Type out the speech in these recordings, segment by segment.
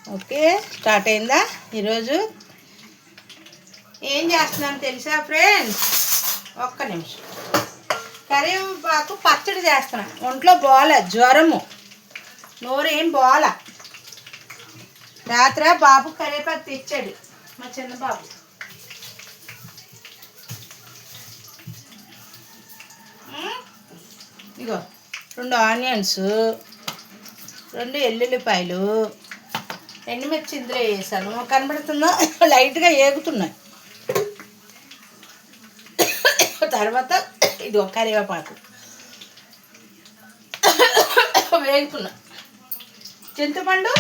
Okay, start అయిందా? ఈరోజు ఏం చేస్తున్నాను తెలుసా ఫ్రెండ్స్? ఒక్క నిమిషం. కరివేపాకు పచ్చడి చేస్తున్నా. ఒంట్లో బోల, జ్వరము, నోరేం బోల. రాత్రి బాబు కరివేపాకు తెచ్చాడు, మా చిన్న బాబు. ఇగో 2 ఆనియన్స్, 2 ఎల్లుల్లిపాయలు, ఎండుమిర్చి ఇందులో వేసాను. కనబడుతుందా? లైట్గా ఏగుతున్నాయి. తర్వాత ఇదిగో కరివేపాకు వేగుతున్నా. చింతపండు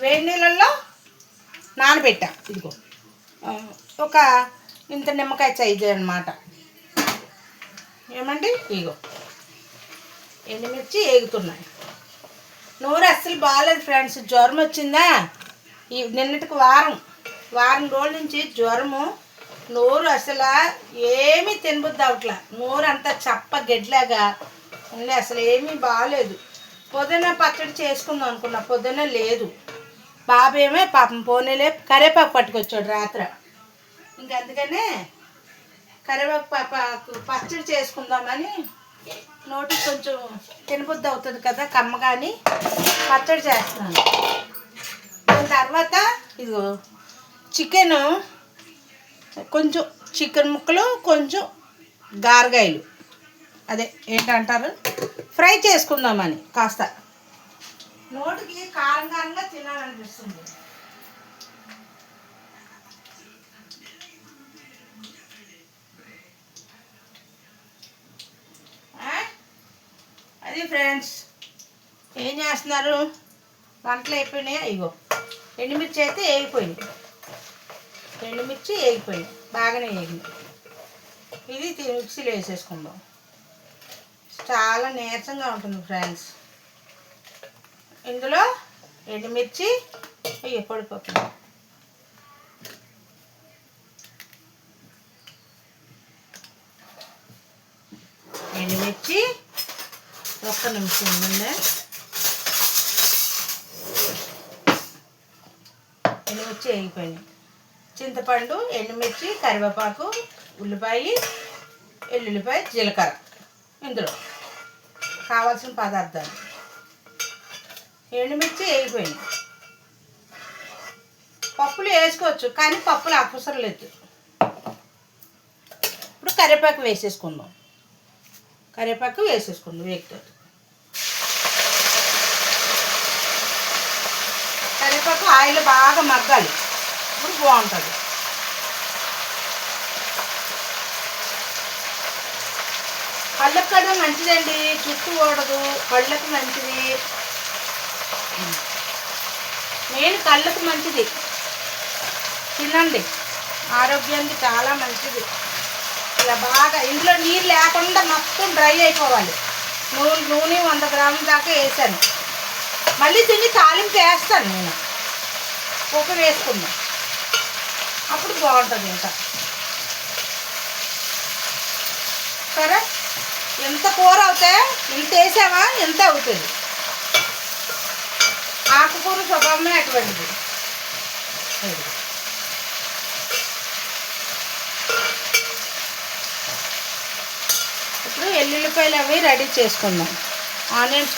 వేడి నీళ్ళల్లో నానబెట్టా. ఇదిగో ఒక ఇంత నిమ్మకాయ సైజు అన్నమాట. ఏమండి, ఇగో ఎండుమిర్చి ఏగుతున్నాయి. నోరు అస్సలు బాగాలేదు ఫ్రెండ్స్. జ్వరం వచ్చిందా? నిన్నటికి వారం రోజుల నుంచి జ్వరము. నోరు అసలు ఏమీ తినబుద్ది అవట్లా. నోరు అంతా చప్ప గెడ్లాగా ఉంది. అసలు ఏమీ బాగాలేదు. పొద్దున్న పచ్చడి చేసుకుందాం అనుకున్నా, పొద్దున్న లేదు. బాబేమే పాపం పోనీలే కరివేపాకు పట్టుకొచ్చాడు రాత్రి. ఇంక అందుకనే కరివేపాకు పచ్చడి చేసుకుందామని, నోటికి కొంచెం తినబుద్ది అవుతుంది కదా కమ్మగా అని పచ్చడి చేస్తున్నాను. దాని తర్వాత ఇదిగో చికెను, కొంచెం చికెన్ ముక్కలు, కొంచెం గారగాయలు, అదే ఏంటంటారు, ఫ్రై చేసుకుందామని. కాస్త నోటికి కారం కారంగా తినాలనిపిస్తుంది. అది ఫ్రెండ్స్, ఏం చేస్తున్నారు? వంటలు అయిపోయినాయి. ఇగో ఎండుమిర్చి అయితే ఏగిపోయింది. ఎండుమిర్చి ఏగిపోయింది, బాగానే ఏగింది. ఇది మిక్సీలో వేసేసుకుందాం. చాలా నీరసంగా ఉంటుంది ఫ్రెండ్స్. ఇందులో ఎండుమిర్చి పడిపోతుంది. ఎండుమిర్చి ఒక్క నిమిషం ఉందండి. ఎండుమిర్చి వేగిపోయింది. చింతపండు, ఎండుమిర్చి, కరివేపాకు, ఉల్లిపాయ, ఎల్లుల్లిపాయ, జీలకర్ర. ఇందులో కావాల్సిన పదార్థాలు. ఎండుమిర్చి వేగిపోయింది. పప్పులు వేసుకోవచ్చు, కానీ పప్పులు అవసరం లేదు. ఇప్పుడు కరివేపాకు వేసేసుకుందాం. వేగుతుంది. కరివేపాకు ఆయిల్ బాగా మగ్గాలి, ఇప్పుడు బాగుంటుంది. కళ్ళకు కదా మంచిదండి, జుట్టు ఓడదు, కళ్ళకు మంచిది. మెయిన్ కళ్ళకు మంచిది, తినండి. ఆరోగ్యానికి చాలా మంచిది. ఇలా బాగా ఇందులో నీరు లేకుండా మొత్తం డ్రై అయిపోవాలి. నూనె 100 గ్రాముల దాకా వేసాను. మళ్ళీ తిని తాలింపు వేస్తాను నేను. ఉప్పు వేసుకుందాం, అప్పుడు బాగుంటుంది. ఇంకా సరే, ఎంత కూర అవుతే ఇంత వేసామా ఎంత అవుతుంది. ఆకుకూర స్వభావమే అటువంటిది. ఇప్పుడు ఎల్లుల్లిపాయలు అవి రెడీ చేసుకుందాం. ఆనియన్స్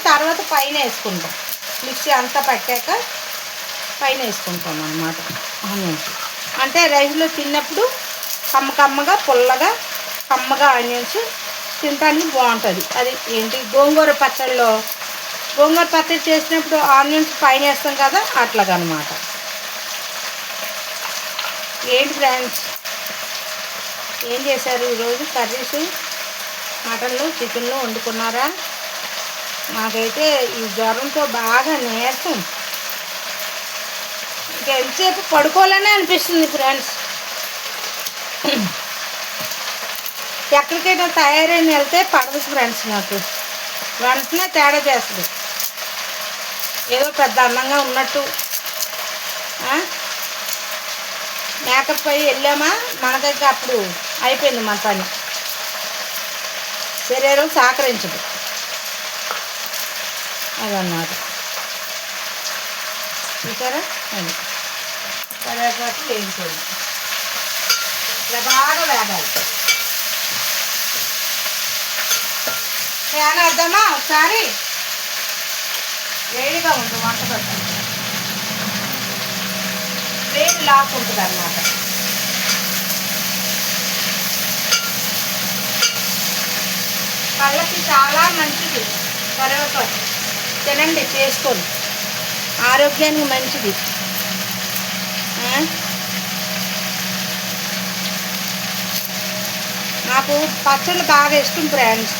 తర్వాత పైన వేసుకుంటాం. మిక్సీ అంతా పట్టాక పైన వేసుకుంటాం అన్నమాట. ఆనియన్స్ అంటే రైస్లో తిన్నప్పుడు కమ్మగా పుల్లగా కమ్మగా ఆనియన్స్ తినడానికి బాగుంటుంది. అది ఏంటి, గోంగూర పచ్చడి చేసినప్పుడు ఆనియన్స్ పైన వేస్తాం కదా, అట్లాగనమాట. ఏంటి ఫ్రెండ్స్, ఏం చేశారు ఈరోజు? కర్రీస్, మటన్లు, చికెన్లు వండుకున్నారా? నాకైతే ఈ జ్వరంతో బాగా నీరసం. ఇంకా ఎంతసేపు పడుకోవాలనే అనిపిస్తుంది ఫ్రెండ్స్. ఎక్కడికైనా తయారైన వెళ్తే పడదు ఫ్రెండ్స్. నాకు వెంటనే తేడా చేస్తుంది. ఏదో పెద్ద అందంగా ఉన్నట్టు మేకప్ అయ్యి వెళ్ళామా, మనకైతే అప్పుడు అయిపోయింది మన పని. శరీరం సహకరించదు అదన్నమాట. చూసారా అది కరివేపాకు వేయించుకోండి. ఇలా బాగా వేగాలి. ఫ్యాన్ వేద్దామా ఒకసారి? వేడిగా ఉంటుంది వంట పట్టు, వేడి లాక్కుంటుంది అన్నమాట. కళ్ళకి చాలా మంచిది కరివేపాకు. తినండి, చేసుకొని, ఆరోగ్యానికి మంచిది. నాకు పచ్చళ్ళు బాగా ఇష్టం ఫ్రెండ్స్.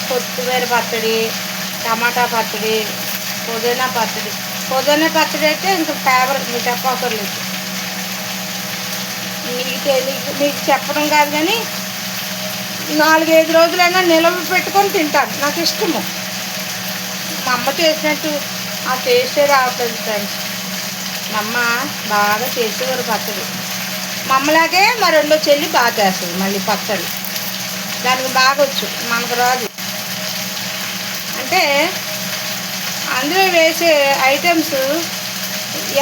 కొత్తిమీర పచ్చడి, టమాటా పచ్చడి, పుదీనా పచ్చడి. పుదీనా పచ్చడి అయితే ఇంకా ఫేవరెట్, మీకు చెప్పక్కర్లేదు. మీకు చెప్పడం కాదు కానీ 4-5 రోజులైనా నిలవ పెట్టుకొని తింటాను. నాకు ఇష్టము. మా అమ్మ చేసినట్టు ఆ టేస్టే రావట్లేదు ఫ్రెండ్స్. మా అమ్మ బాగా చేసేవారు పచ్చడి. మా అమ్మలాగే మా రెండో చెల్లి బాగా చేస్తుంది మళ్ళీ పచ్చడి. దానికి బాగా వచ్చు, మనకు రాదు. అంటే అందులో వేసే ఐటమ్స్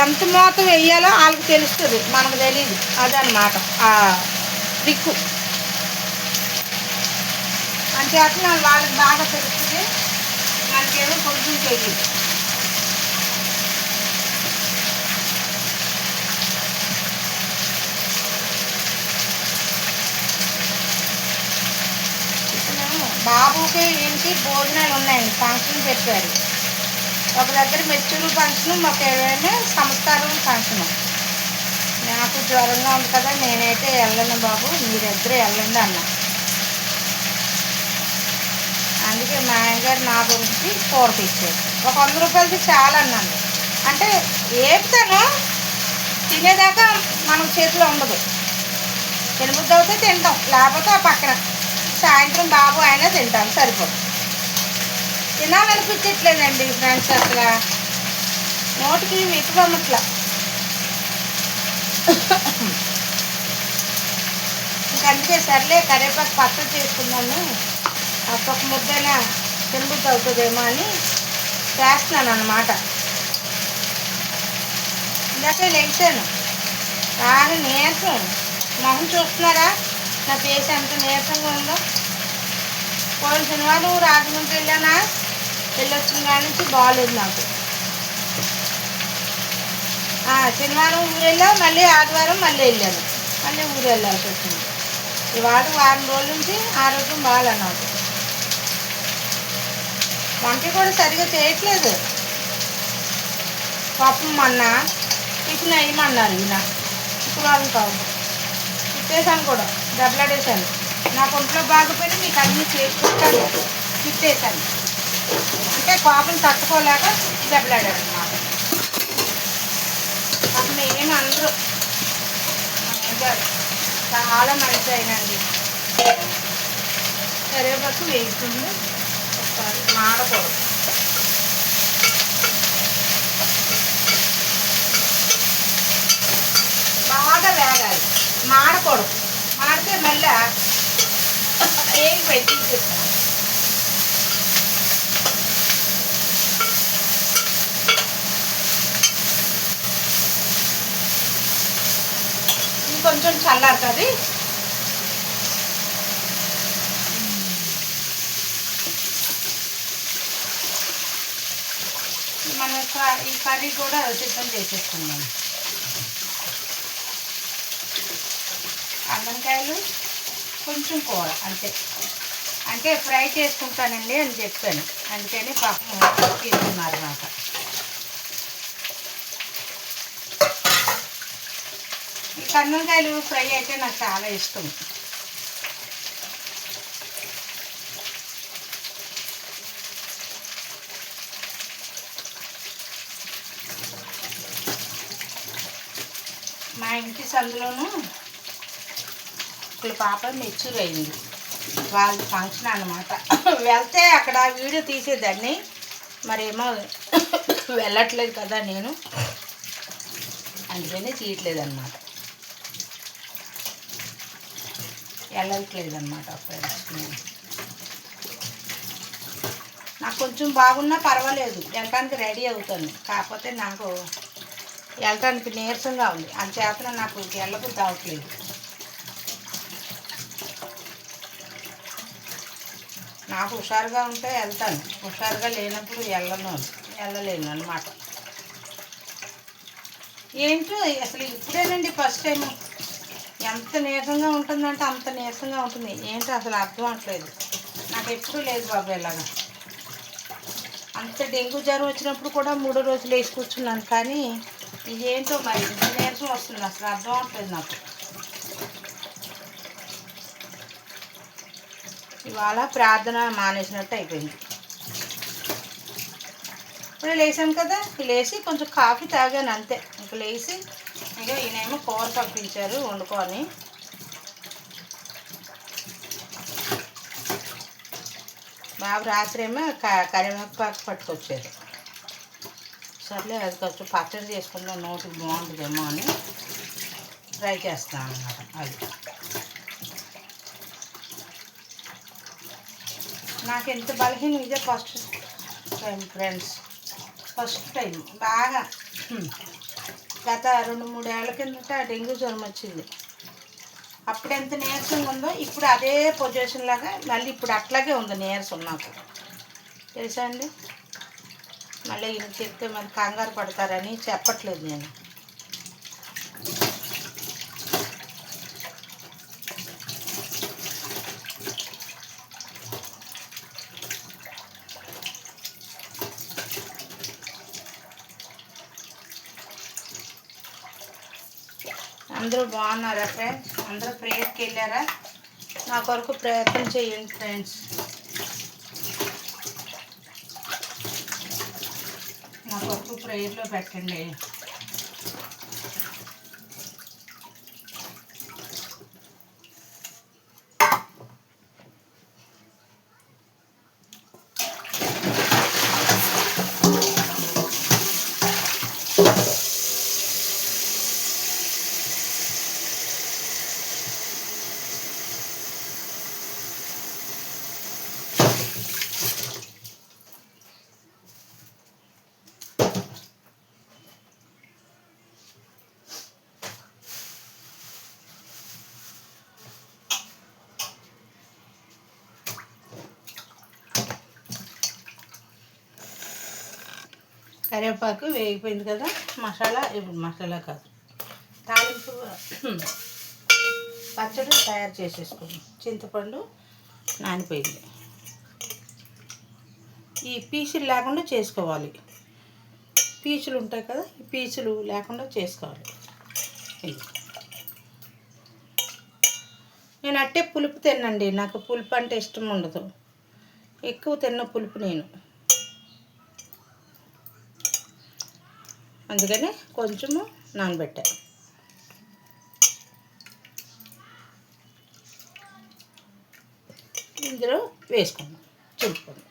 ఎంత మోతం వేయాలో వాళ్ళకి తెలుస్తుంది, మనకు తెలియదు. అదనమాట ఆ దిక్కు. అంచేత వాళ్ళకి బాగా తెలుస్తుంది, మనకేమో కొంచెం తెలియదు. బాబుకి ఏంటి భోజనాలు ఉన్నాయండి, ఫంక్షన్ చెప్పారు. ఒక దగ్గర మెచ్యూర్ ఫంక్షన్, ఒక ఏమైనా సంస్కారం ఫంక్షను. నాకు జ్వరంగా ఉంది కదా, నేనైతే వెళ్ళను బాబు, మీ దగ్గర వెళ్ళండి అన్నా. అందుకే మా ఆయనగారు నా గురించి కూర తెచ్చారు. ఒక 100 రూపాయలకి చాలా అన్నాను. అంటే ఏపుతాను, తినేదాకా మనకు చేతిలో ఉండదు. తినబుద్ధి అవుతే తింటాం, లేకపోతే ఆ పక్కన సాయంత్రం బాబు అయినా తింటాం, సరిపోదు. తినాలనిపించట్లేదండి ఫ్రెండ్స్, అసలు నోటికి వెతుకమ్మట్లా. ఇంకా అందుకే సర్లే కరివేపాకు పచ్చడి చేసుకున్నాను, ఒక ముద్దైనా తినబుద్ధి అవుతుందేమో అని చేస్తున్నాను అన్నమాట. ఇందాకే లేచాను, బాగా నీరసం. మొహం చూస్తున్నారా నా ఫేస్ ఎంత నీరసంగా ఉందో? పోయిన శనివారం రాజమండ్రి వెళ్ళానా, వెళ్ళొచ్చిన కాడి నుంచి బాగాలేదు నాకు. శనివారం ఊరు వెళ్ళాం, మళ్ళీ ఆదివారం మళ్ళీ వెళ్ళాను, మళ్ళీ ఊరు వెళ్ళాల్సి వచ్చింది. ఇవాళ వారం రోజుల నుంచి ఆరోగ్యం బాగా నాకు. వంట కూడా సరిగ్గా చేయట్లేదు. పాపం మొన్న టిఫిన్ వేయమన్నారు ఈయన, శుక్రవారం కాదు. తిట్టేశాను కూడా, దెబ్బలాడేశాను. నాకు ఒంట్లో బాగుపోయి మీకు అన్నీ చేసుకుంటాను తిట్టేశాను. అంటే కోపం తట్టుకోలేక దెబ్బలాడాడు అన్నమాట. అసలు ఏమి అందరూ చాలా మంచి అయినండి. కరివేపాకు వేస్తుంది, ఒకసారి మాడకూడదు. బాగా వేగాలి, మాడకూడదు. మాడితే మళ్ళీ ఏం పెట్టి తీసేస్తాను. ఇంకొంచెం చల్లారుతుంది. మన ఈ కర్రీ కూడా సిద్ధం చేసేసుకున్నాను. అల్లంకాయలు కొంచెం కూర అంతే, అంటే ఫ్రై చేసుకుంటానండి అని చెప్పాను, అందుకని పాపం తీసుకున్నారు నాకు. ఈ కందకాయలు ఫ్రై అయితే నాకు చాలా ఇష్టం. మా ఇంటి సందులోనూ ఇక్కడ పాప మెచ్యూర్ అయింది, వాళ్ళ ఫంక్షన్ అన్నమాట. వెళ్తే అక్కడ వీడియో తీసేదాన్ని, మరేమో వెళ్ళట్లేదు కదా నేను, అందుకనే తీయట్లేదు అనమాట, వెళ్ళట్లేదు అనమాట ఫ్రెండ్స్. నేను నాకు కొంచెం బాగున్నా పర్వాలేదు, వెళ్ళడానికి రెడీ అవుతాను. కాకపోతే నాకు వెళ్ళటానికి నీరసంగా ఉంది, అంచేతన నాకు వెళ్ళబుద్ధి అవ్వట్లేదు. నాకు హుషారుగా ఉంటే వెళ్తాను, హుషారుగా లేనప్పుడు వెళ్ళలేను అన్నమాట. ఏంటో అసలు ఇప్పుడేనండి ఫస్ట్ టైం ఎంత నీరసంగా ఉంటుందంటే అంత నీరసంగా ఉంటుంది. ఏంటో అసలు అర్థం అవట్లేదు. నాకు ఎప్పుడూ లేదు బాబు ఇలాగా. అంత డెంగ్యూ జ్వరం వచ్చినప్పుడు కూడా 3 రోజులు వేసి కూర్చున్నాను, కానీ ఇదేంటో మరి ఇంత నీరసం వస్తుంది, అసలు అర్థం అవట్లేదు నాకు. ఇవాళ ప్రార్థన మానేసినట్టు అయిపోయింది. ఇప్పుడు లేసాం కదా, లేచి కొంచెం కాఫీ తాగాను అంతే. ఇంక లేచి ఇంకా ఈయనేమో కూర పంపించారు వండుకొని. బాబు రాత్రి ఏమో కరివేపాకు పట్టుకొచ్చారు. సర్లే అది కొంచెం పచ్చడి చేసుకుందాం, నోటికి బాగుంటుందేమో అని ట్రై చేస్తాను అన్నమాట. అది నాకు ఎంత బలహీనం, ఇదే first time friends, first time. బాగా గత 2-3 ఏళ్ల కిందట డెంగ్యూ జ్వరం వచ్చింది. అప్పుడు ఎంత నీరసంగా ఉందో ఇప్పుడు అదే పొజిషన్ లాగా మళ్ళీ ఇప్పుడు అట్లాగే ఉంది నీరసం నాకు, తెలుసా అండి. మళ్ళీ ఈయన చెప్తే మరి కంగారు పడతారని చెప్పట్లేదు నేను. అందరూ బాగున్నారా ఫ్రెండ్స్? అందరూ ప్రేయర్కి వెళ్ళారా? నా కొరకు ప్రయత్నం చేయండి ఫ్రెండ్స్. నా కొరకు ప్రేయర్లో పెట్టండి. కరివేపాకు వేగిపోయింది కదా, మసాలా ఇప్పుడు మసాలా కాదు తాలింపు పచ్చడి తయారు చేసేసుకున్నాం. చింతపండు నానిపోయింది. ఈ పీచులు లేకుండా చేసుకోవాలి. పీచులు ఉంటాయి కదా, ఈ పీచులు లేకుండా చేసుకోవాలి. నేను అట్టే పులుపు తినండి, నాకు పులుపు అంటే ఇష్టం ఉండదు. ఎక్కువ తిన్న పులుపు నేను, అందుకని కొంచెము నానబెట్టా. ఇందులో వేసుకున్నాం చింతపండు.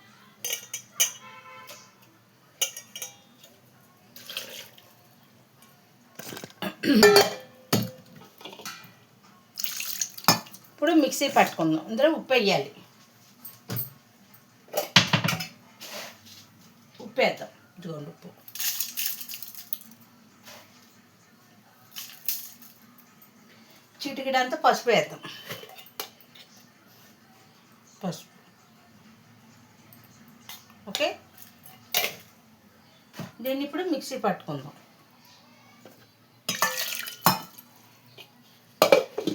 ఇప్పుడు మిక్సీ పట్టుకుందాం. ఇందులో ఉప్పు వేయాలి. ఉప్పు వేద్దాం, ఇదిగోండి ఉప్పు. చిటికెడంతా పసుపు వేద్దాం. పసుపు ఓకే. దీన్ని ఇప్పుడు మిక్సీ పట్టుకుందాం.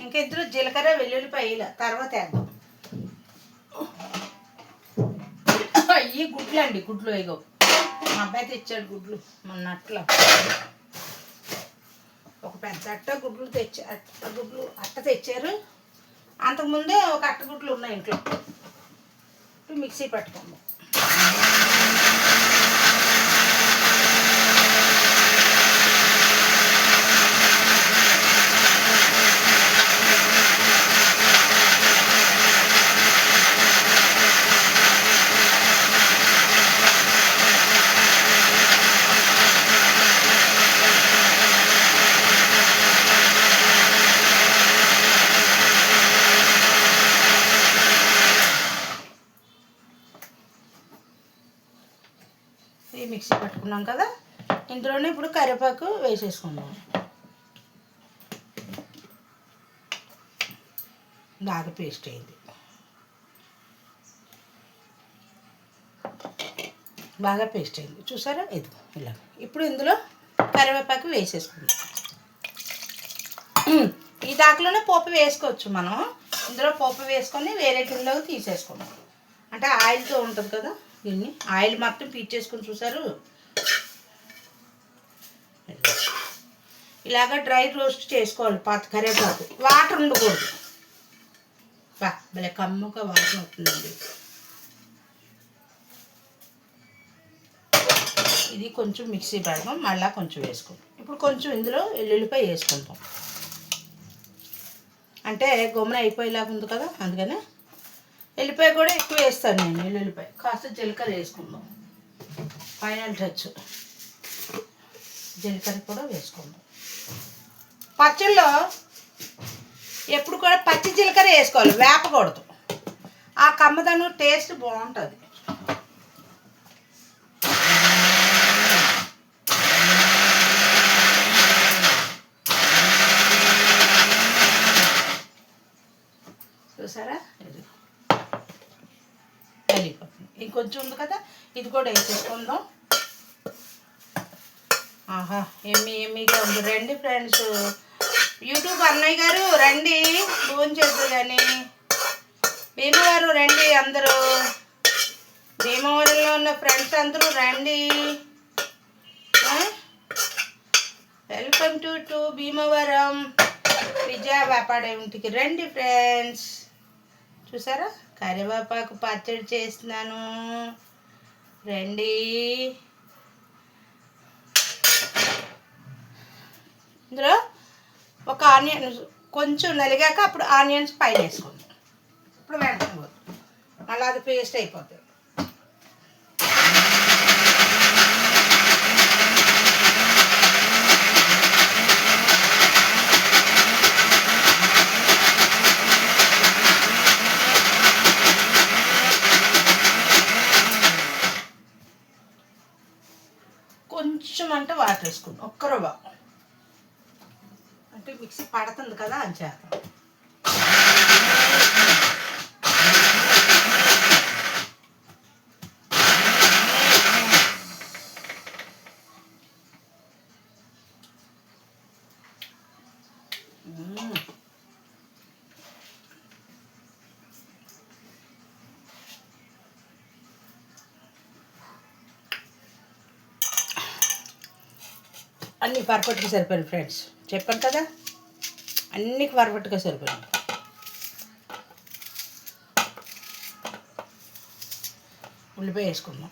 ఇంకా ఇందులో జీలకర్ర వెల్లుల్లిపాయల తర్వాత వేద్దాం. ఈ గుడ్లు అండి, గుడ్లు వేగో మా అబ్బాయి తెచ్చాడు గుడ్లు మొన్న అట్లా. ఒక పెద్ద అట్ట గుడ్లు తెచ్చారు. అంతకుముందే ఒక అట్ట గుడ్లు ఉన్నాయి ఇంట్లో. ఇప్పుడు మిక్సీ పట్టుకుందాం. మిక్సీ పట్టుకున్నాం కదా, ఇందులోనే ఇప్పుడు కరివేపాకు వేసేసుకుందాం. బాగా పేస్ట్ అయింది, బాగా పేస్ట్ అయింది చూసారా, ఇది ఇలా. ఇప్పుడు ఇందులో కరివేపాకు వేసేసుకుందాం. ఈ దాంట్లోనే పోపు వేసుకోవచ్చు మనం. ఇందులో పోపు వేసుకొని వేరే గిన్నెలోకి తీసేసుకుందాం. అంటే ఆయిల్తో ఉంటుంది కదా, దీన్ని ఆయిల్ మొత్తం పీల్చేసుకొని చూసారు. ఇలాగ డ్రై రోస్ట్ చేసుకోవాలి కరివేపాకు. వాటర్ ఉండకూడదు. భలే కమ్ముగా వాసన వస్తుందండి. ఇది కొంచెం మిక్సీ పెడదాం, మళ్ళీ కొంచెం వేసుకుంటాం. ఇప్పుడు కొంచెం ఇందులో ఎల్లుల్లిపాయ వేసుకుంటాం. అంటే గమ్మున అయిపోయేలాగా ఉంది కదా, అందుకనే ఎల్లిపాయ కూడా ఎక్కువ వేస్తాను నేను. ఎల్లుల్లిపాయ కాస్త జీలకర్ర వేసుకుందాం. ఫైనల్ టచ్ జీలకర్ర కూడా వేసుకుందాం. పచ్చళ్ళలో ఎప్పుడు కూడా పచ్చి జీలకర్ర వేసుకోవాలి, వేపకూడదు. ఆ కమ్మదనం టేస్ట్ బాగుంటుంది. చూసారా, వెళ్ళిపోతుంది. ఇంకొంచెం ఉంది కదా, ఇది కూడా వేసేసుకుందాం. ఆహా, ఎమ్మీగా ఉంది. రండి ఫ్రెండ్స్, యూట్యూబ్ అన్నయ్య గారు రండి, ఫోన్ చేద్దు కానీ. భీమవరం రండి అందరూ, భీమవరంలో ఉన్న ఫ్రెండ్స్ అందరూ రండి. వెల్కమ్ టు భీమవరం విజయ వ్యాపార ఇంటికి రండి ఫ్రెండ్స్. చూసారా, కరివేపాకు పచ్చడి చేస్తున్నాను, రండి. ఇందులో ఒక ఆనియన్ కొంచెం నలిగాక అప్పుడు ఆనియన్స్ పైన వేసుకుందాం. ఇప్పుడు వెంటనే మళ్ళీ అది పేస్ట్ అయిపోతుంది. కొంచెం అంటే వాటర్ వేసుకుందాం, ఒక్క రవ్వ. అంటే మిక్సీ పడుతుంది కదా అని చేద్దాం. అన్నీ పర్ఫెక్ట్గా సరిపోయింది ఫ్రెండ్స్, చెప్పాను కదా, అన్నీ పర్ఫెక్ట్గా సరిపోయింది. ఉల్లిపాయ వేసుకుందాం.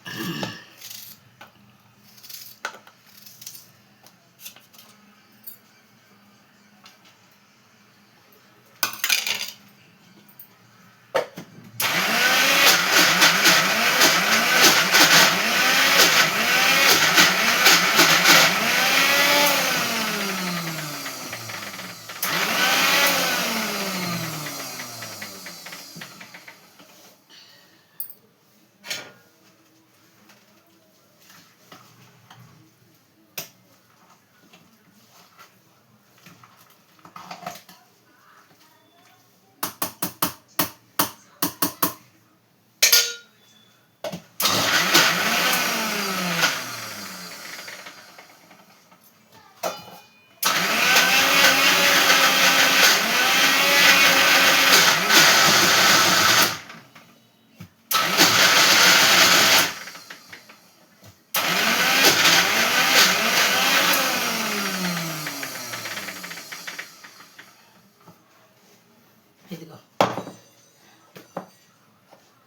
ఇదిగో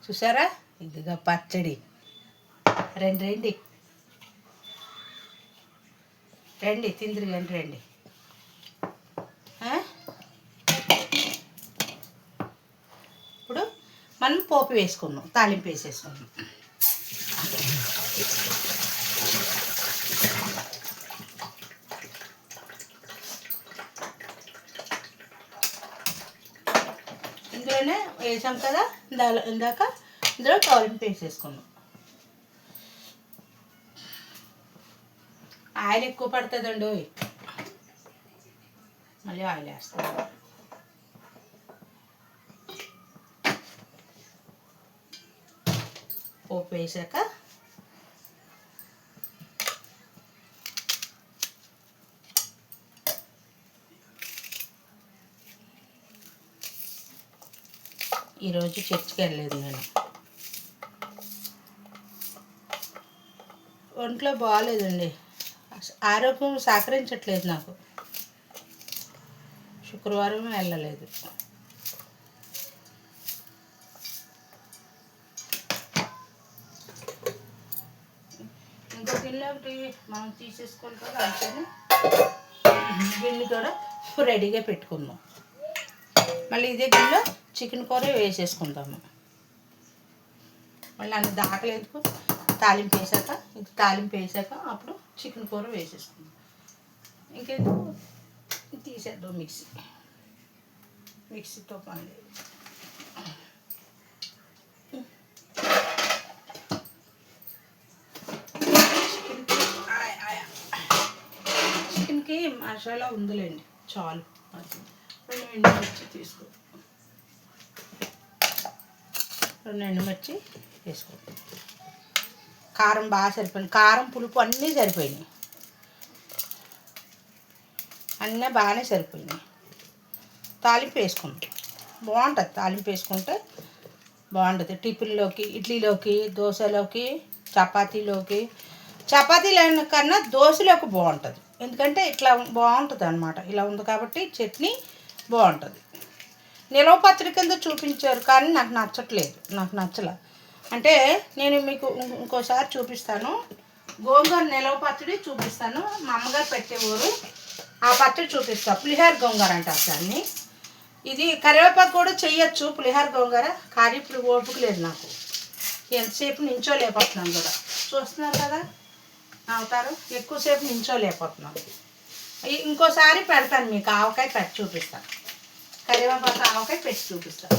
చూసారా, ఇదిగో పచ్చడి. రండి రండి రండి, తిందిరి రండి రండి. ఇప్పుడు మనం పోపు వేసుకుందాం, తాలింపు వేసేసుకుందాం. ఇందులోనే వేసాం కదా ఇందాక, ఇందులో తాలింపు వేసేసుకున్నాం. ఆయిల్ ఎక్కువ పడుతుందండి. మళ్ళీ ఆయిల్ వేస్తాను. పోపు వేసాక ఈరోజు చర్చికి వెళ్ళలేదు నేను. ఒంట్లో బాగాలేదండి, ఆరోగ్యం సహకరించట్లేదు నాకు. శుక్రవారం వెళ్ళలేదు. ఇంకో గిన్నె ఒకటి మనం తీసేసుకుంటాం, అంతేనే గిన్నె కూడా రెడీగా పెట్టుకుందాం. మళ్ళీ ఇదే గిన్నెలో చికెన్ కూర వేసేసుకుందాము. మళ్ళీ అన్ని దాకలేదు, తాలింపు వేసాక ఇది తాలింపు వేసాక అప్పుడు చికెన్ కూర వేసేసుకుందాం. ఇంకేదో తీసేద్దాం, మిక్సీతో పని లేదు. చికెన్కి మసాలా ఉందిలేండి, చాలు. రెండు ఎండుమిర్చి తీసుకో, రెండు ఎండుమిర్చి వేసుకో. కారం బాగా సరిపోయింది, కారం పులుపు అన్నీ సరిపోయినాయి, అన్నీ బాగానే సరిపోయినాయి. తాలింపు వేసుకుంటాం, బాగుంటుంది. తాలింపు వేసుకుంటే బాగుంటుంది. టిఫిన్లోకి, ఇడ్లీలోకి, దోశలోకి, చపాతీల కన్నా దోశలోకి బాగుంటుంది. ఎందుకంటే ఇట్లా బాగుంటుంది అన్నమాట. ఇలా ఉంది కాబట్టి చట్నీ బాగుంటుంది. నిలవ పచ్చడి కింద చూపించారు కానీ నాకు నచ్చట్లేదు, నాకు నచ్చలే. అంటే నేను మీకు ఇంకోసారి చూపిస్తాను, గోంగూర నిలవ పచ్చడి చూపిస్తాను. మా అమ్మగారు పెట్టేవారు, ఆ పచ్చడి చూపిస్తాను. పులిహోర గోంగూర అంటారు దాన్ని. ఇది కరివేపాకు కూడా చెయ్యొచ్చు పులిహోర గోంగూర, కానీ ఇప్పుడు ఓపిక లేదు నాకు. ఎంతసేపు నించోలేకపోతున్నాను కూడా, చూస్తున్నారు కదా అవుతారు, ఎక్కువసేపు నించోలేకపోతున్నాను. ఇంకోసారి పెడతాను మీకు, ఆవకాయ పెట్టి చూపిస్తాను. కరివేపాకు ఆవకాయ పెట్టి చూపిస్తాను.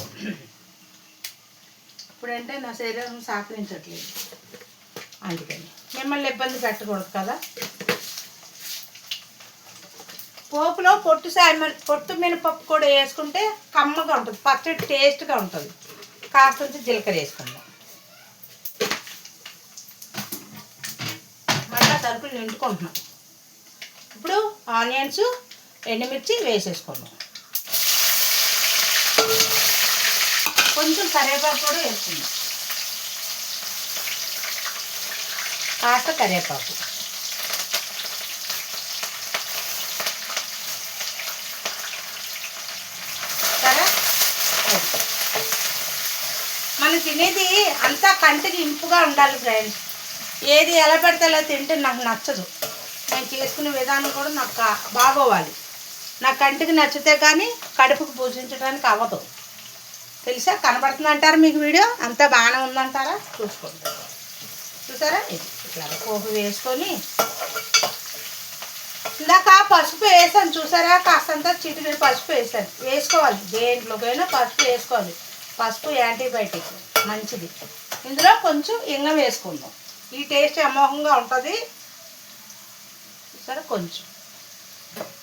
ఇప్పుడంటే నా శరీరం సహకరించట్లేదు, అందుకని మిమ్మల్ని ఇబ్బంది పెట్టకూడదు కదా. పోపులో పొట్టు మినపప్పు కూడా వేసుకుంటే కమ్మగా ఉంటుంది, పచ్చడి టేస్ట్గా ఉంటుంది. కాస్త జీలకర్ర వేసుకుందాం. మళ్ళీ సరుకులు నిండుకుంటున్నాం. ఇప్పుడు ఆనియన్స్, ఎండుమిర్చి వేసేసుకుందాం. కొంచెం కరివేపాకు కూడా వేసుకుందాం, కాస్త కరివేపాకు. సరే, మనం తినేది అంతా కంటికి ఇంపుగా ఉండాలి ఫ్రెండ్స్. ఏది ఎలా పెడితే అలా తింటే నాకు నచ్చదు. నేను చేసుకునే విధానం కూడా నాకు బాగోవాలి. నా కంటికి నచ్చితే కానీ కడుపుకు పూజించడానికి అవ్వదు, తెలుసా. కనబడుతుంది అంటారా మీకు వీడియో, అంతా బాగానే ఉందంటారా, చూసుకోండి. చూసారా, ఇది ఇట్లా పోపు వేసుకొని ఇందాక పసుపు వేసాను చూసారా, కాస్తంత చిటికెడు పసుపు వేసాను. వేసుకోవాలి, దేంట్లోకైనా పసుపు వేసుకోవాలి. పసుపు యాంటీబయాటిక్ మంచిది. ఇందులో కొంచెం ఇంగ వేసుకుందాం, ఈ టేస్ట్ అమోఘంగా ఉంటుంది. సరే, కొంచెం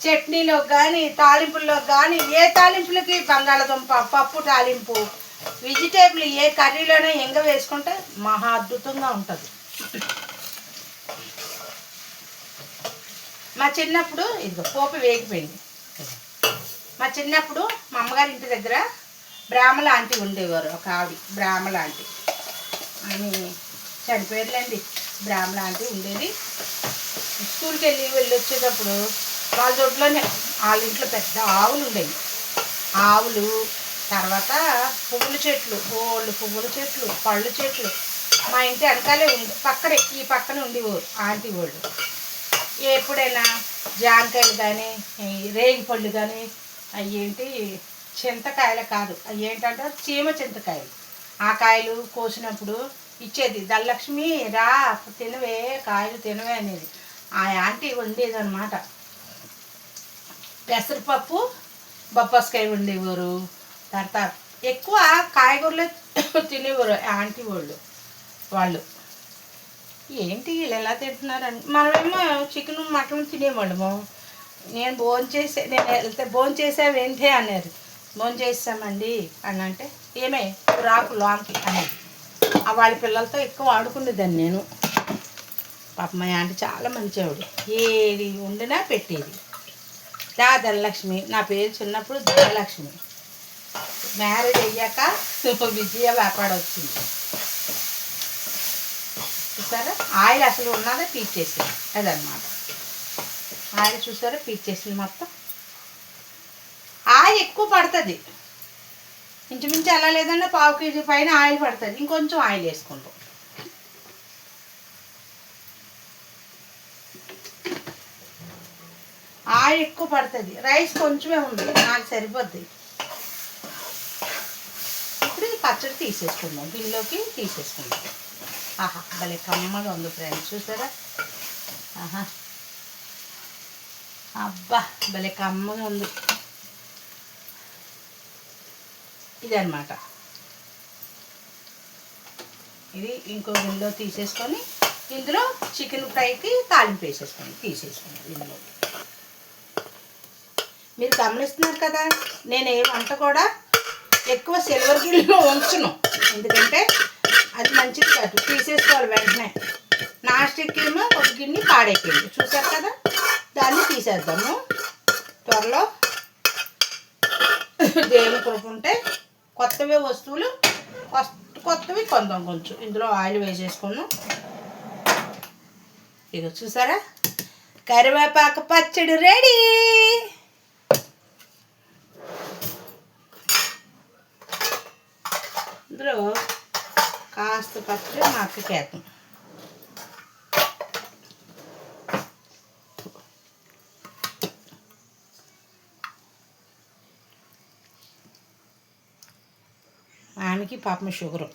చట్నీలో కానీ తాలింపుల్లో కానీ, ఏ తాలింపులకి బంగాళదుంప పప్పు తాలింపు, వెజిటేబుల్ ఏ కర్రీలోనే ఇంగ వేసుకుంటే మహా అద్భుతంగా ఉంటుంది. మా చిన్నప్పుడు ఇదిగో పోపు వేగిపోయింది. మా చిన్నప్పుడు మా అమ్మగారి ఇంటి దగ్గర బ్రాహ్మల ఆంటీ ఉండేవారు, ఒక ఆవిడ బ్రాహ్మల ఆంటీ అని చనిపోయారులేండి. బ్రాహ్మణ ఆంటీ ఉండేది. స్కూల్కి వెళ్ళి వచ్చేటప్పుడు వాళ్ళ దొడ్లోనే, వాళ్ళ ఇంట్లో పెద్ద ఆవులు ఉండేవి. ఆవులు, తర్వాత పువ్వుల చెట్లు, పువ్వుల చెట్లు, పళ్ళు చెట్లు మా ఇంటి వెనకాలే పక్కనే, ఈ పక్కన ఉండేవారు ఆంటీ వాళ్ళు. ఎప్పుడైనా జాంకాయలు కానీ, రేగి పళ్ళు కానీ, అవి ఏంటి చింతకాయలు కాదు, అవి ఏంటంటే చీమ చింతకాయలు, ఆ కాయలు కోసినప్పుడు ఇచ్చేది. ధనలక్ష్మి రా తినవే, కాయలు తినవే అనేది ఆ ఆంటీ వండేదన్నమాట. పెసరపప్పు, బొప్పస్కాయ వండేవారు. తర్వాత ఎక్కువ కాయగూరలు తినేవారు ఆంటీ వాళ్ళు. ఏంటి వీళ్ళు ఎలా తింటున్నారని. మనమేమో చికెన్ మటన్ తినేవాళ్ళము. నేను వెళ్తే భోజనం చేసావేంటి అన్నారు. భోజనం చేసామండి అని అంటే ఏమే రాకు లోనికి అనేది. వాళ్ళ పిల్లలతో ఎక్కువ ఆడుకునేదాన్ని నేను. పాప మా ఆంటీ చాలా మంచి ఆవిడ. ఏది వండినా పెట్టేది. ధనలక్ష్మి నా పేరు చిన్నప్పుడు ధనలక్ష్మి. మ్యారేజ్ అయ్యాక విజయ వ్యాపార వచ్చింది. చూసారా ఆయిల్ అసలు ఉన్నదే పీచేసింది. అదనమాట ఆయిల్ చూసారా పీచేసింది మొత్తం. ఆయిల్ ఎక్కువ పడుతుంది. ఇంచుమించు ఎలా లేదన్నా 1/2 kg పైన ఆయిల్ పడుతుంది. ఇంకొంచెం ఆయిల్ వేసుకుంటాం. ఆయిల్ ఎక్కువ పడుతుంది. రైస్ కొంచెమే ఉంది, నాకు సరిపోద్ది. ఇప్పుడు ఈ పచ్చడి తీసేసుకుందాం, గిన్నెలోకి తీసేసుకుందాం. ఆహా భలే కమ్మగా ఉంది ఫ్రెండ్స్, చూసారా. ఆహా అబ్బా భలే కమ్మగా ఉంది. ఇదన్నమాట. ఇది ఇంకో గిన్నెలో తీసేసుకొని ఇందులో చికెన్ ఫ్రైకి తాలింపు వేసేసుకోండి. తీసేసుకోండి ఇందులో. మీరు గమనిస్తున్నారు కదా, నేను ఏ వంట కూడా ఎక్కువ సిల్వర్ గిన్నెలో ఉంచను. ఎందుకంటే అది మంచిది కాదు, తీసేసుకోవాలి వెంటనే. నాస్టిక్ ఏమో ఒక గిన్నె పాడైపోయింది, చూసారు కదా. దాన్ని తీసేద్దాము త్వరలో. దేవుని కృప ఉంటే కొత్తవే వస్తువులు కొత్తవి కొందాం. కొంచెం ఇందులో ఆయిల్ వేసేసుకున్నాం. ఇక చూసారా కరివేపాకు పచ్చడి రెడీ. ఇందులో కాస్త పచ్చడి మా అక్కకి వేద్దాం. ఆమెకి పాపం షుగరు,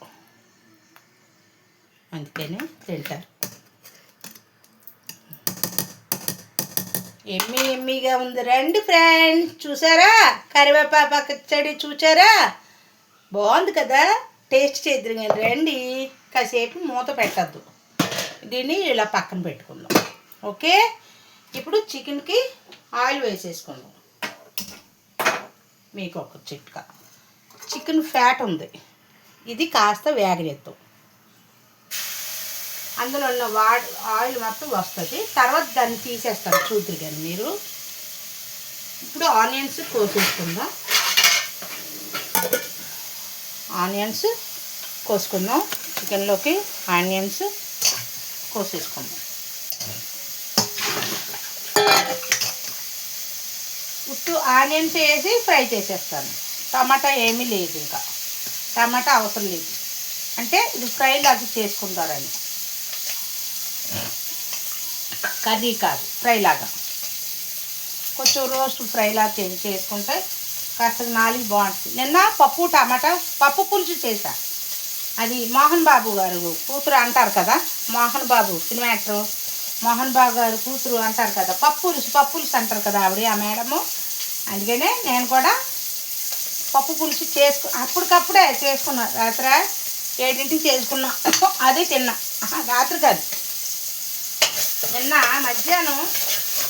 అందుకని తింటారు. ఎమ్మీగా ఉంది. రండి ఫ్రెండ్స్, చూసారా కరివేపాకు పచ్చడి, చూసారా బాగుంది కదా. టేస్ట్ చేద్దరు కానీ రండి. కాసేపు మూత పెట్టద్దు, దీన్ని ఇలా పక్కన పెట్టుకుందాం. ఓకే, ఇప్పుడు చికెన్కి ఆయిల్ వేసేసుకుందాం. మీకు ఒక చిట్కా, చికెన్ ఫ్యాట్ ఉంది, ఇది కాస్త వేగనిద్దాం. అందులో ఉన్న ఆయిల్ మొత్తం వస్తుంది. తర్వాత దాన్ని తీసేస్తాను, చూద్దరు కానీ మీరు. ఇప్పుడు ఆనియన్స్ కోసేసుకుందాం. ఆనియన్స్ కోసుకుందాం. చికెన్లోకి ఆనియన్స్ కోసేసుకుందాం. ఉట్టు ఆనియన్స్ వేసి ఫ్రై చేసేస్తాను. టమాటా ఏమీ లేదు, ఇంకా టమాటా అవసరం లేదు. అంటే ఇది ఫ్రై లాగా చేసుకుంటారని, కర్రీ కాదు, ఫ్రై లాగా. కొంచెం రోస్ట్ ఫ్రై లాగా చేసుకుంటే కాస్త నాలుగు బాగుంటుంది. నిన్న పప్పు పులుసు చేశా. అది మోహన్ బాబు గారు కూతురు అంటారు కదా, మోహన్ బాబు సినిమా యాక్టర్ మోహన్ బాబు గారు కూతురు అంటారు కదా, పప్పు పులుసు అంటారు కదా ఆవిడ, ఆ మేడము. అందుకనే నేను కూడా పప్పు పులుసు అప్పటికప్పుడే చేసుకున్నా. రాత్రి 7ంటికి చేసుకున్నా, అదే తిన్నా. రాత్రి కాదు, నిన్న మధ్యాహ్నం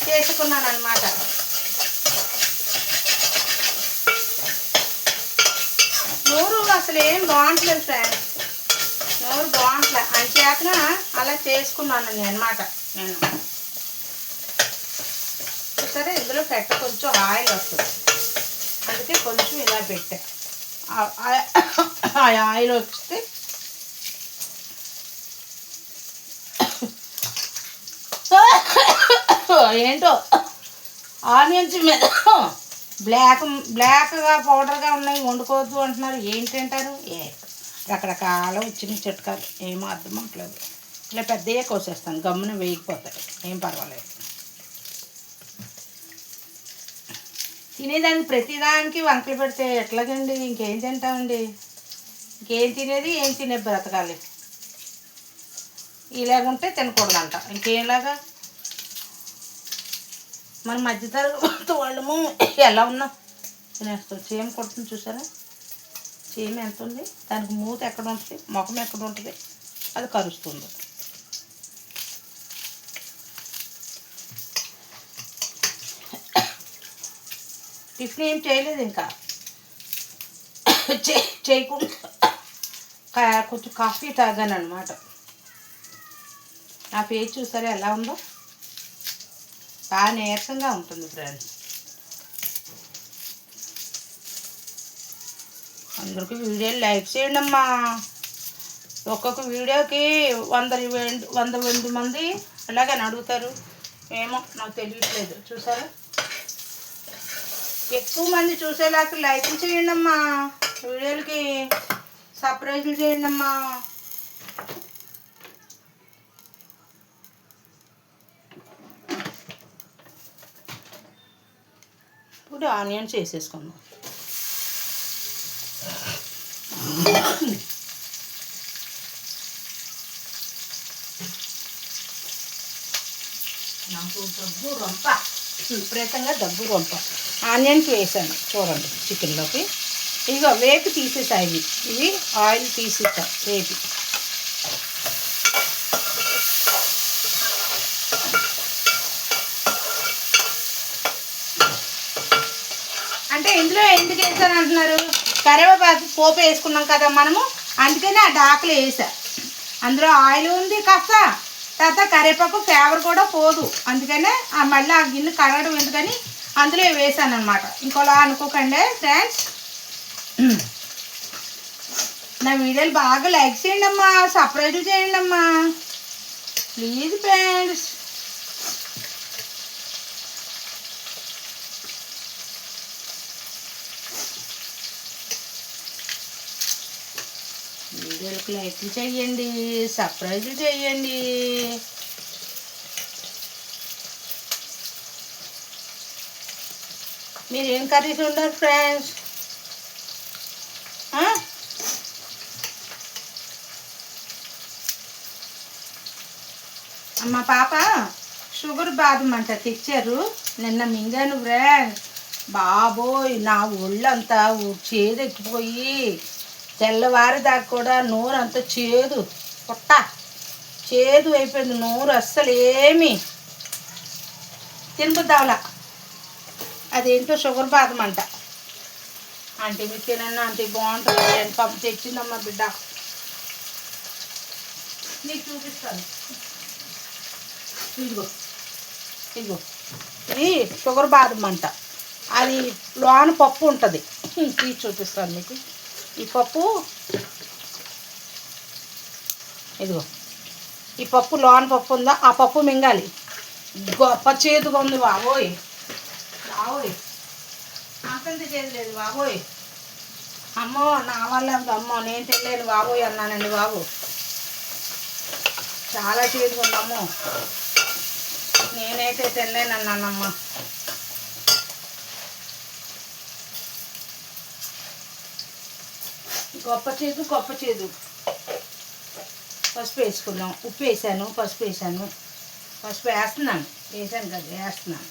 చేసుకున్నాను అనమాట. నోరు అసలు ఏం బాగుంటలేదు ఫ్రెండ్స్, నోరు బాగుంటలే. అంచేతన అలా చేసుకున్నాను అనమాట నేను. సరే ఇందులో కొంచెం ఆయిల్ వస్తుంది, అందుకే కొంచెం ఇలా పెట్టా. ఆ ఆయిల్ వస్తే ఏంటో ఆనియన్స్ మీద బ్లాక్గా పౌడర్గా ఉన్నాయి, వండుకోవద్దు అంటున్నారు. ఏంటంటారు, రకరకాల వచ్చిన చిట్కాలు, ఏమో అర్థం అవ్వట్లేదు. ఇలా పెద్దగా కోసేస్తాను, గమ్మున వేయకపోతాయి, ఏం పర్వాలేదు. తినేదానికి ప్రతిదానికి వంకలు పెడితే ఎట్లాగండి, ఇంకేం తింటామండి. ఇంకేం తినేది, ఏం తినే బ్రతకాలి. ఇలాగుంటే తినకూడదంట, ఇంకేలాగా. మన మధ్యతరగతి వాళ్ళము ఎలా ఉన్నాం తినేస్తాం. చీమ కొడుతుంది చూసారా, చీమ ఎంత ఉంది, దానికి మూత ఎక్కడ ఉంటుంది, ముఖం ఎక్కడ ఉంటుంది, అది కరుస్తుంది. టిఫిన్ ఏం చేయలేదు ఇంకా. చేయకుండా కొంచెం కాఫీ తాగాను అనమాట. నా ఫేస్ చూసారా ఎలా ఉందో, బాగా నీరసంగా ఉంటుంది ఫ్రెండ్స్. అందరికీ వీడియోలు లైక్ చేయండి అమ్మా. ఒక్కొక్క వీడియోకి 100 మంది అలాగని అడుగుతారు. ఏమో నాకు తెలియట్లేదు. చూసారా, ఎక్కువ మంది చూసేలాగా లైక్ చేయండి అమ్మా. వీడియోలకి సబ్స్క్రైబ్ చేయండి అమ్మా. ఇప్పుడు ఆనియన్స్ వేసేసుకుందాం. నాకు దగ్గు రొంప, విపరీతంగా దగ్గు రొంప. ఆనియన్స్ వేసాను చూడండి చికెన్లోకి. ఇదిగో వేపి తీసేసాయి. ఇవి ఆయిల్ తీసేసా వేపి. అంటే ఇందులో ఎందుకు వేసాను అంటున్నారు, కరివేపాకు పోపు వేసుకున్నాం కదా మనము, అందుకని ఆ డాకులు వేసా. అందులో ఆయిల్ ఉంది కాస్త, తర్వాత కరివేపాకు ఫ్లేవర్ కూడా పోదు, అందుకనే మళ్ళీ ఆ గిన్నె కడగడం ఎందుకని అందులో వేసాను అనమాట. ఇంకోలా అనుకోకండి ఫ్రెండ్స్. నా వీడియోలు బాగా లైక్ చేయండి అమ్మా, సబ్స్క్రైబ్ చేయండి అమ్మా ప్లీజ్ ఫ్రెండ్స్. వీడియోలకు లైక్ చేయండి, సబ్స్క్రైబ్ చేయండి. మీరేం కర్రీస్ ఉండరు ఫ్రెండ్స్? మా పాప షుగర్ బాదం అంట తెచ్చారు, నిన్న మింగాను ఫ్రెండ్స్. బాబోయ్, నా ఒళ్ళంతా చేదెక్కిపోయి తెల్లవారి దాకా కూడా నోరు అంత చేదు, పొట్ట చేదు అయిపోయింది నోరు. అస్సలు ఏమి తినబుద్దావలా. అదేంటో షుగర్ బాదం అంట. అంటే మీకు తినన్నా అంటే బాగుంటుంది అని పాప తెచ్చిందమ్మా బిడ్డ. నీకు చూపిస్తాను. ఇదిగో ఇదిగో, ఇది షుగర్ బాదం అంట. అది లోన పప్పు ఉంటుంది, తీసి చూపిస్తాను మీకు. ఈ పప్పు ఇదిగో, ఈ పప్పు లోన పప్పు ఉందా, ఆ పప్పు మింగాలి. గొప్ప చేదుగా ఉంది బాబోయ్. బాబోయ్ అంతంత చేదు లేదు బాబోయ్. అమ్మో నా వల్ల అమ్మో నేను తినలేను బాబోయ్ అన్నానండి బాబు. చాలా చేదుగా ఉందమ్మో, నేనైతే తినలేను అన్నానమ్మా. గొప్ప చేదు గొప్ప చేదు. పసుపు వేసుకున్నాం, ఉప్పు వేసాను, పసుపు వేసాను. పసుపు వేస్తున్నాను కదా, వేస్తున్నాను.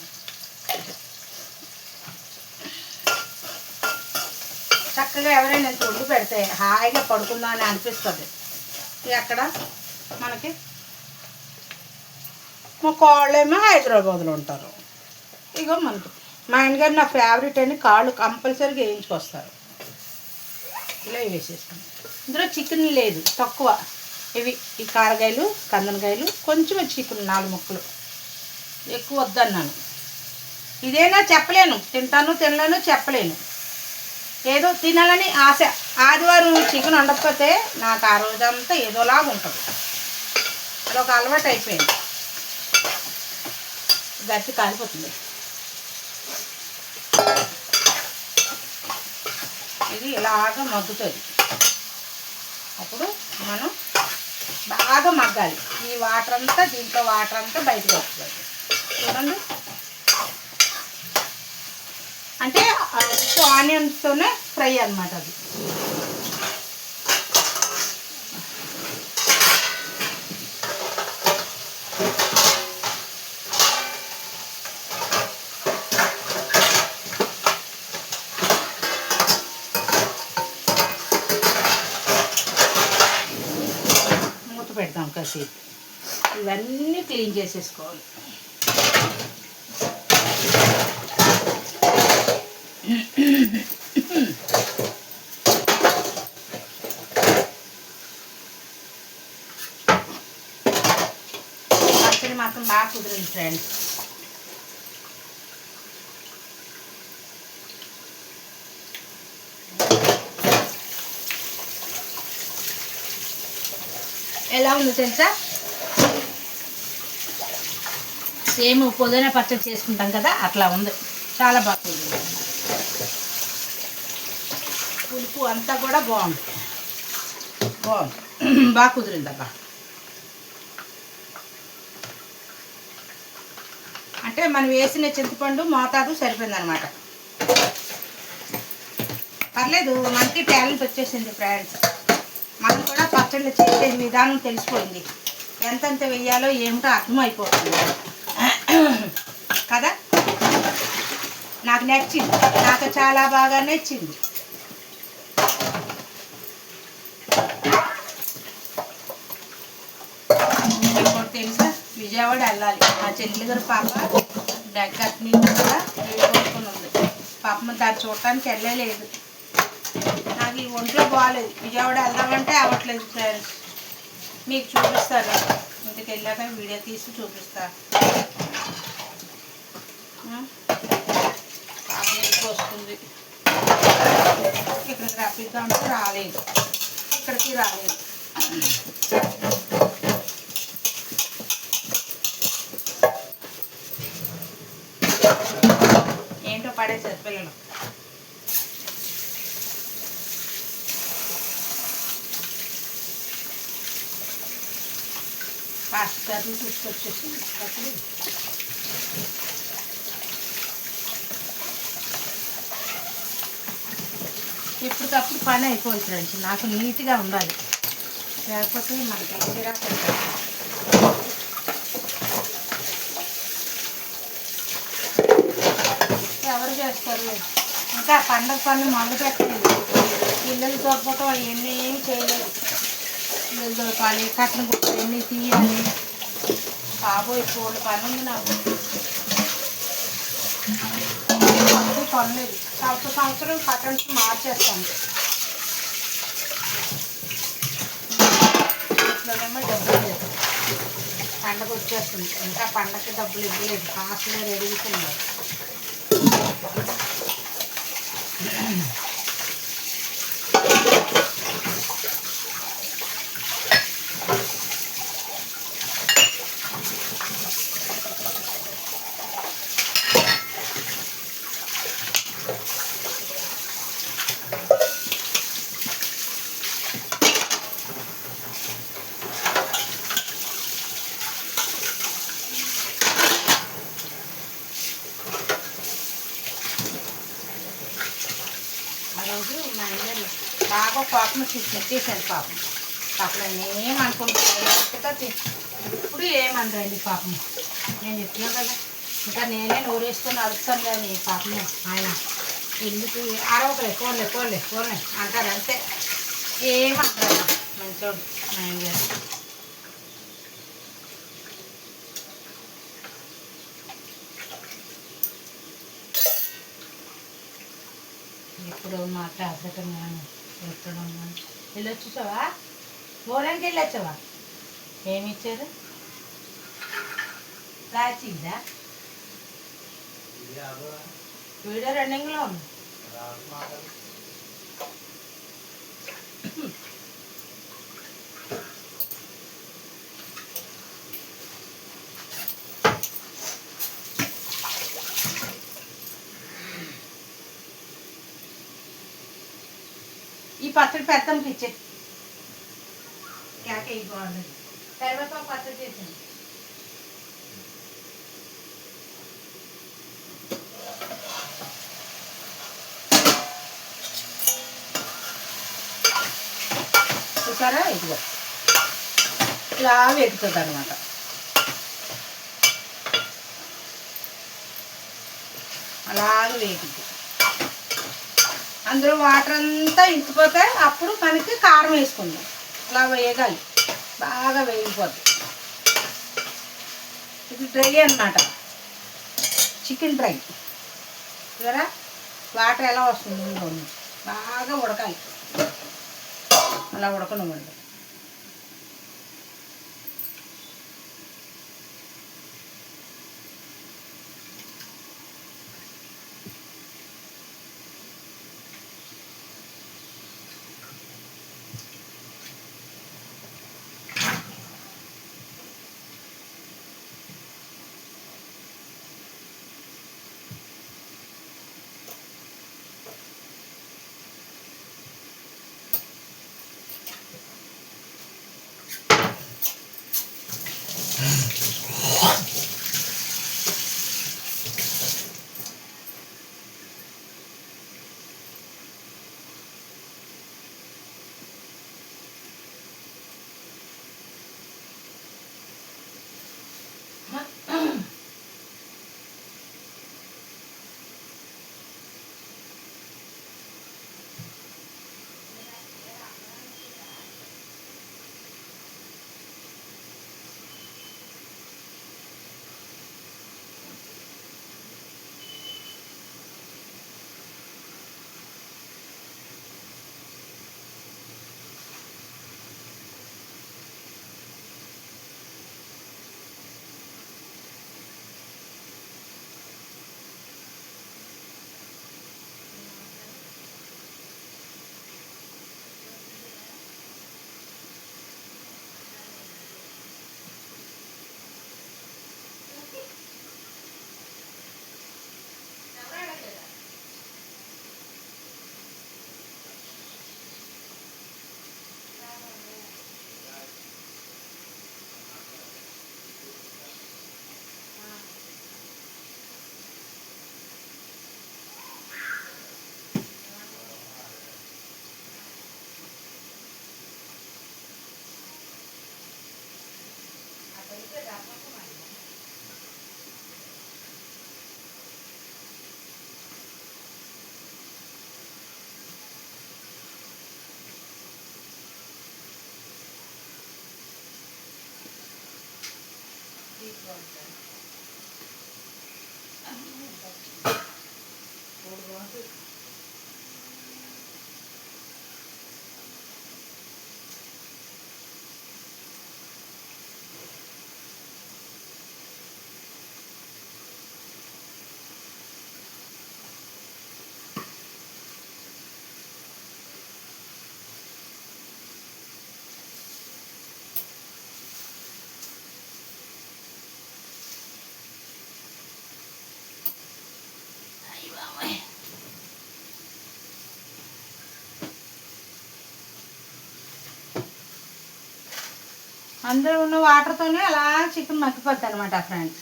చక్కగా ఎవరైనా ఎంత వండి పెడితే హాయిగా పడుకుందాం అని అనిపిస్తుంది. అక్కడ మనకి మా కాళ్ళేమో హైదరాబాద్లో ఉంటారు. ఇగో మనకి మా ఆయనగారు నా ఫేవరెట్ అని కాళ్ళు కంపల్సరీగా వేయించుకొస్తారు. ఇలా వేసేస్తాను. ఇందులో చికెన్ లేదు, తక్కువ. ఇవి ఈ కారకాయలు, కందనకాయలు, కొంచెం చికెన్ 4 ముక్కలు, ఎక్కువ వద్దన్నాను. ఇదేనా చెప్పలేను, తింటాను తినలేను చెప్పలేను. ఏదో తినాలని ఆశ. ఆదివారం చికెన్ వండకపోతే నాకు ఆ రోజంతా ఏదోలాగా ఉంటుంది. అదొక అలవాటు అయిపోయింది. గట్టి కాలిపోతుంది. ఇది ఇలాగ మగ్గుతుంది. అప్పుడు మనం బాగా మగ్గాలి. ఈ వాటర్ అంతా, దీంట్లో వాటర్ అంతా బయటకు వస్తుంది. చూడండి, అంటే ఆనియన్స్తోనే ఫ్రై అన్నమాట అది. మూత పెడతాం కాసేపు. ఇవన్నీ క్లీన్ చేసేసుకోవాలి. పచ్చడి మాత్రం బాగా కుదిరింది ఫ్రెండ్స్. ఎలా ఉంది తెలుసా? సేమ్ పుదీనా పచ్చడి చేసుకుంటాం కదా అట్లా ఉంది. చాలా బాగుంది. పులుపు అంతా కూడా బాగుంది. బాగా కుదిరిందబ్బా. అంటే మనం వేసిన చింతపండు మోతాదు సరిపోయిందనమాట. పర్లేదు, మనకి టాలెంట్ వచ్చేసింది ఫ్రెండ్స్. మనం కూడా పచ్చళ్ళు చేసే విధానం తెలిసిపోయింది. ఎంతెంత వెయ్యాలో ఏమిటో అర్థమైపోతుంది కదా. నాకు నచ్చింది, నాకు చాలా బాగా నచ్చింది. ఇంకోటి తెలుసా, విజయవాడ వెళ్ళాలి. మా చెల్లి గారు పాప దగ్గర నుంచి కూడా వెళ్ళిపోసుకుని ఉంది. పాప దాన్ని చూడటానికి వెళ్ళలేదు. నాకు ఈ ఒంట్లో బాగాలేదు. విజయవాడ వెళ్దామంటే అవ్వట్లేదు ఫ్రెండ్స్. మీకు చూపిస్తారు, ఇంటికి వెళ్ళాక వీడియో తీసి చూపిస్తారు. పాప ఇంటికి వస్తుంది. ఇక్కడికి రప్పిద్దామంటే రాలేదు, ఇక్కడికి రాలేదు. ఏంటో పడేసారు పిల్లలు. ఫాస్ట్ కర్రీ తీసుకొచ్చేసి అప్పుడు ఎప్పటికప్పుడు పని అయిపోయింది ఫ్రెండ్స్. నాకు నీట్గా ఉండాలి, లేకపోతే మనకి చిరాకు. ఎవరు చేస్తారు? ఇంకా పండగ పనులు మొదలు పెట్టలేదు. పిల్లలు దొరకటం అవన్నీ ఏమి చేయలేదు. పిల్లలు దొరకాలి, కట్టిన గుట్టలు ఎన్ని తీయాలి. బాబోయ్ పూల పని ఉంది నాకు. కొనలేదు, సంవత్సరం కట్టన్స్ మార్చేస్తాను. ఇంట్లోనేమో డబ్బులు లేదు. పండగ వచ్చేస్తుంది, ఇంకా పండగకి డబ్బులు ఇవ్వలేదు. కాస్ట్గా రెడీగుతున్నారు. ఆ రోజు మా ఇంట్లో బాగా పాపం చేశాను. పాపం ఏమనుకుంటున్నాను, ఇప్పుడు ఏమనరండి పాపం. నేను చెప్తున్నా కదా, ఇంకా నేనే నోరేసుకొని అరుస్తాను కానీ పాపం ఆయన ఎందుకు అరవకలే, ఫోన్లే అంటారు అంతే. ఏమంటారు మంచోడు మా ఇంట్లో. ఎప్పుడు మా టాబ్లెట్ ఎప్పుడు వెళ్ళి వచ్చేసావా? గోరానికి వెళ్ళి వచ్చావా? ఏమి ఇచ్చారు? రాచిందా? వీడియో రన్నింగ్లో ఉంది. ఈ పచ్చడి పెద్దమ్మకి ఇచ్చే క్యాకే బాగుంది. తర్వాత పచ్చడి చేసాను. చూసారా, ఇదిగో ఇలా వేగుతుంది అనమాట. అలాగే వేగుద్ది. అందులో వాటర్ అంతా ఇంకిపోతే అప్పుడు మనకి కారం వేసుకుందాం. అలా వేగాలి, బాగా వేగిపోద్ది. ఇది డ్రై అన్నమాట, చికెన్ డ్రై. చూసారా వాటర్ ఎలా వస్తుంది ఇందులో బాగా ఉడకాలి, అలా ఉడకనివ్వండి. అందులో ఉన్న వాటర్తోనే అలా చికెన్ మగ్గిపోద్ది అనమాట ఫ్రెండ్స్.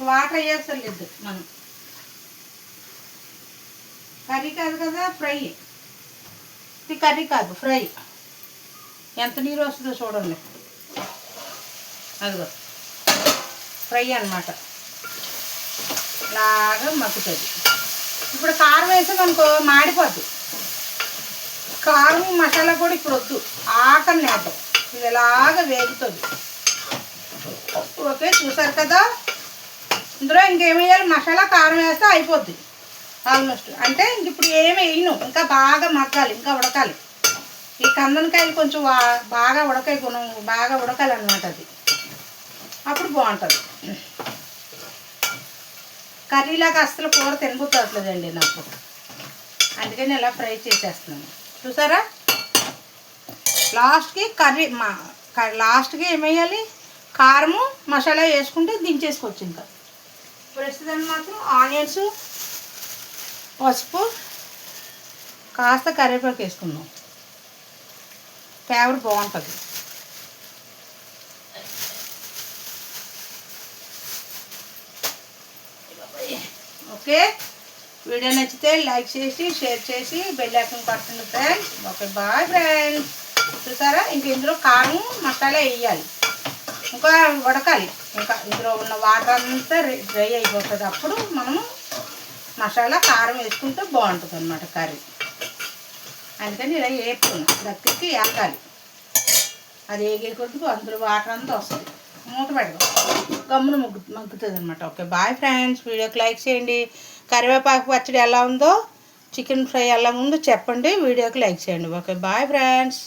వాటర్ వేయలేదు మనం, కర్రీ కాదు కదా, ఫ్రై. ఇది కర్రీ కాదు, ఫ్రై. ఎంత నీరు వస్తుందో చూడండి, అదిగో ఫ్రై అనమాట, లాగా మగ్గుతుంది. ఇప్పుడు కారం వేసామనుకో మాడిపోద్ది. కారం మసాలా కూడా ఇప్పుడు వద్దు, ఆకలి నేద్దాం, ఇది ఎలాగ వేగుతుంది. ఓకే, చూసారు కదా. ఇందులో ఇంకేం వేయాలి, మసాలా కారం వేస్తే అయిపోద్ది ఆల్మోస్ట్. అంటే ఇంక ఇప్పుడు ఏమి వేయను, ఇంకా బాగా మగ్గాలి, ఇంకా ఉడకాలి. ఈ కందనకాయలు కొంచెం బాగా ఉడకాయి, గుణం బాగా ఉడకాలన్నమాట, అది అప్పుడు బాగుంటుంది. కర్రీలాగా అస్సలు కూర తినబుద్దట్లేదండి నాకు, అందుకని ఇలా ఫ్రై చేసేస్తున్నాను. చూసారా, లాస్ట్కి లాస్ట్కి ఏమేయాలి, కారము మసాలా వేసుకుంటే దించేసుకోవచ్చు. ఇంకా ప్రస్తుతానికి మాత్రం ఆనియన్స్, పసుపు, కాస్త కరివేపాకు వేసుకుందాం, ఫ్లేవర్ బాగుంటుంది. ఓకే, వీడియో నచ్చితే లైక్ చేసి షేర్ చేసి బెల్ ఐకాన్ కొట్టండి ఫ్రెండ్స్. Okay, bye friends. చూసారా, ఇంక ఇందులో కారం మసాలా వేయాలి, ఇంకా ఉడకాలి. ఇంకా ఇందులో ఉన్న వాటర్ అంతా డ్రై అయిపోతుంది. అప్పుడు మనము మసాలా కారం వేసుకుంటే బాగుంటుంది అన్నమాట కర్రీ. అందుకని ఇలా వేపుకున్నాం, దగ్గరికి వేపాలి. అది వేగే కొద్దిగా అందులో వాటర్ అంతా వస్తుంది. మూత పెడదాం, గమ్మున మగ్గుతుంది అనమాట. Okay, bye friends. వీడియోకి లైక్ చేయండి. కరివేపాకు పచ్చడి ఎలా ఉందో చికెన్ ఫ్రై ఎలా ఉందో చెప్పండి, వీడియోకి లైక్ చేయండి. Okay bye friends.